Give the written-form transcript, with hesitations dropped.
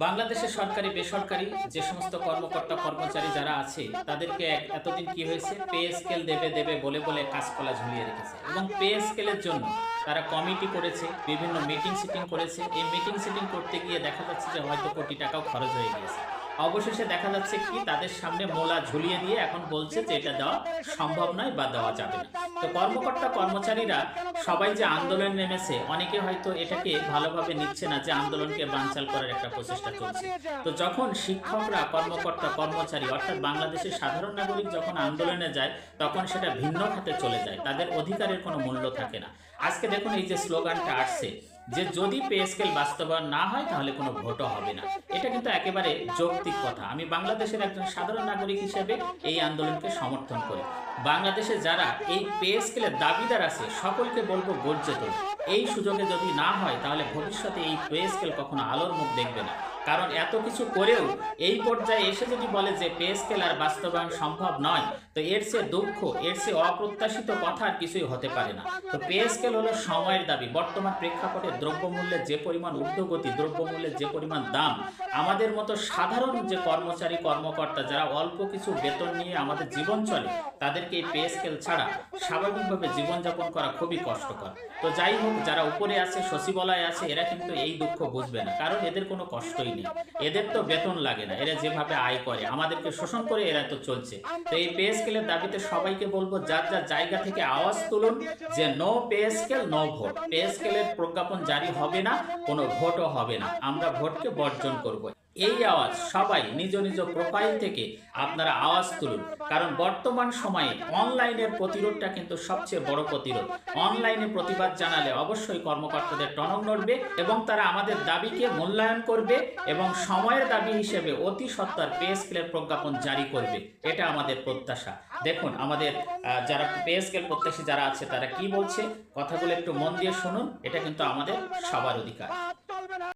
বাংলাদেশের সরকারি বেসরকারি যে সমস্ত কর্মকর্তা কর্মচারী যারা আছে তাদেরকে এতদিন কি হয়েছে, পে স্কেল দেবে দেবে বলে বলে কাঁচকলা ঝুলিয়ে রেখেছে এবং পে স্কেলের জন্য তারা কমিটি করেছে, বিভিন্ন মিটিং সিটিং করেছে। এই মিটিং সিটিং করতে গিয়ে দেখা যাচ্ছে যে হয়তো কোটি টাকাও খরচ হয়ে গিয়েছে। অবশেষে দেখা যাচ্ছে কি তাদের সামনে মোলা ঝুলিয়ে দিয়ে এখন বলছে যে এটা দেওয়া সম্ভব নয় বা দেওয়া যাবে না। তো কর্মকর্তা কর্মচারীরা সবাই যে আন্দোলন নেমেছে, অনেকে হয়তো এটাকে ভালোভাবে নিচ্ছে না যে আন্দোলনকে বানচাল করার একটা প্রচেষ্টা চলছে। তো যখন শিক্ষকরা, কর্মকর্তা কর্মচারী অর্থাৎ বাংলাদেশের সাধারণ নাগরিক যখন আন্দোলনে যায়, তখন সেটা ভিন্ন খাতে চলে যায়, তাদের অধিকারের কোনো মূল্য থাকে না। আজকে দেখুন এই যে স্লোগানটা আসছে যে যদি পে স্কেল বাস্তবায়ন না হয় তাহলে কোনো ভোটও হবে না, এটা কিন্তু একেবারে যৌক্তিক কথা। আমি বাংলাদেশের একজন সাধারণ নাগরিক হিসেবে এই আন্দোলনকে সমর্থন করি। বাংলাদেশে যারা এই পে স্কেলের দাবিদার আছে সকলকে বলবো গর্জে তোল। এই সুযোগে যদি না হয় তাহলে ভবিষ্যতে এই পে স্কেল কখনো আলোর মুখ দেখবে না। কারণ এত কিছু করেও এই পর্যায়ে এসে যদি বলে যে পে স্কেল আর বাস্তবায়ন সম্ভব নয়, তো এর চেয়ে দুঃখ, এর চেয়ে অপ্রত্যাশিত কথা আর কিছুই হতে পারে না। তো পে স্কেল হলো সময়ের দাবি। বর্তমান প্রেক্ষাপটে দ্রব্যমূল্যের যে পরিমাণ ঊর্ধ্বগতি, দ্রব্যমূল্যের যে পরিমাণ দাম, আমাদের মতো সাধারণ যে কর্মচারী কর্মকর্তা যারা অল্প কিছু বেতন নিয়ে আমাদের জীবন চলে, তাদেরকে এই পে স্কেল ছাড়া স্বাভাবিকভাবে জীবনযাপন করা খুবই কষ্টকর। তো যাই হোক, যারা উপরে আছে, সচিবালয়ে আছে, এরা কিন্তু এই দুঃখ বুঝবে না, কারণ এদের কোনো কষ্টই নেই। এদের তো বেতন লাগে না, এরা যেভাবে আয় করে আমাদেরকে শোষণ করে এরা তো চলছে। তো এই পে স্কেলের দাবিতে সবাইকে বলবো যার যার জায়গা থেকে আওয়াজ তুলুন যে no pay scale no vote. Pay স্কেলের প্রজ্ঞাপন জারি হবে না, কোনো ভোটও হবে না, আমরা ভোটকে বর্জন করব। এই আওয়াজ সবাই নিজ নিজ প্রোফাইল থেকে আপনারা আওয়াজ তুলুন, কারণ বর্তমান সময়ে অনলাইনের প্রতিরোধটা কিন্তু সবচেয়ে বড় প্রতিরোধ। অনলাইনে প্রতিবাদ জানালে অবশ্যই কর্মকর্তাদের টনক নড়বে এবং তারা আমাদের দাবিকে মূল্যায়ন করবে এবং সময়ের দাবি হিসেবে অতি সত্বর পে স্কেলের প্রজ্ঞাপন জারি করবে। এটা আমাদের প্রত্যাশা। দেখুন আমাদের যারা পে স্কেল প্রত্যাশী যারা আছে তারা কি বলছে, কথাগুলো একটু মন দিয়ে শুনুন। এটা কিন্তু আমাদের সবার অধিকার।